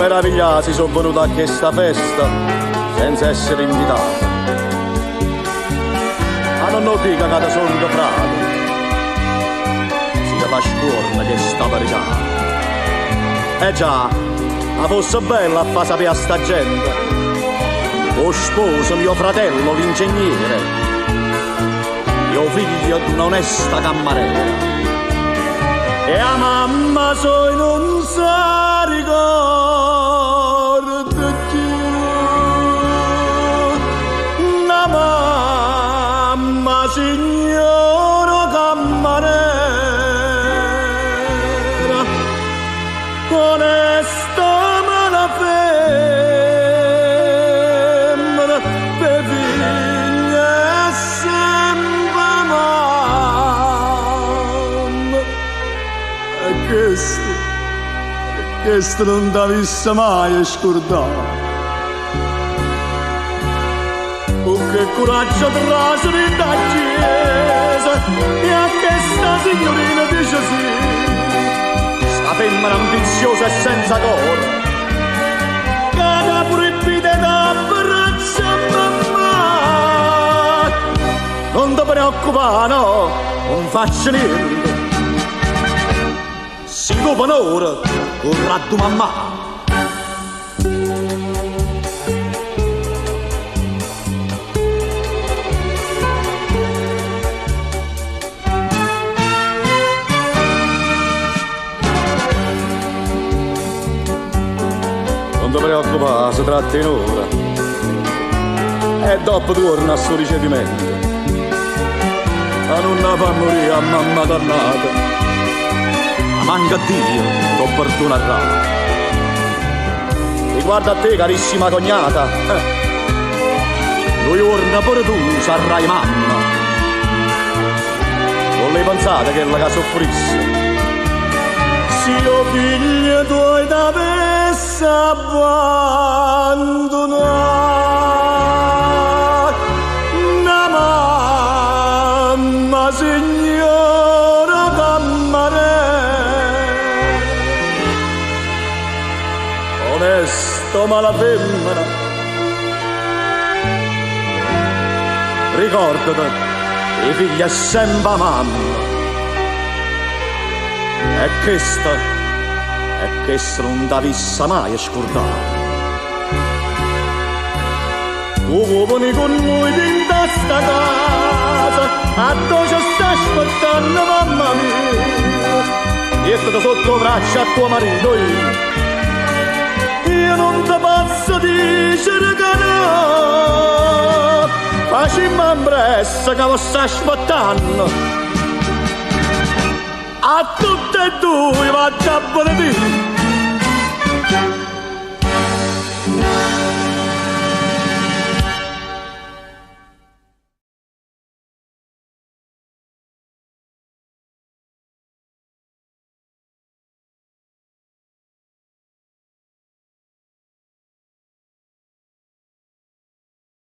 meravigliati sono venuto a questa festa senza essere invitato. Ma non lo dica che sono frate, sia la scuola che sta variando. Eh già, ma fosse bella a far sapere a sta gente, lo sposo mio fratello l'ingegnere, mio figlio di un'onesta cammarera, e a mamma soi non sa ricorda più, una mamma signora cammarera, onesta malafemmina, per figlia e sempre mamma. E questo non t'avesse mai scordato. Oh, che coraggio trasere da chiesa, e a questa signorina dice sì. Sta femmina ambiziosa e senza coro, cada pure pide da braccia a mamma. Non ti preoccupare, no, non faccio niente. Si dopo un'ora corrà tu mamma. Non ti preoccupare, si tratta in ora. E dopo torna a suo ricevimento. Ma non la fa morire a mamma dannata. Manca a Dio, t'ho perdonato. Riguardo a te, carissima cognata, due giorni pure tu sarai mamma. Non le pensate che la soffrisse? Se io figlio tuoi t'avesse abbandonato, una mamma signora cammarera, onesto malafemmina, ricordati, i figli è sempre mamma. E questo non t'avesse mai scordato. Tu vieni con noi dentro sta casa, a dove ci sta aspettando mamma mia, mettiti sotto braccia a tuo marito. Io non ti posso dire che no, facciamo impressa che lo sta aspettando. A tutte e due va già benedire.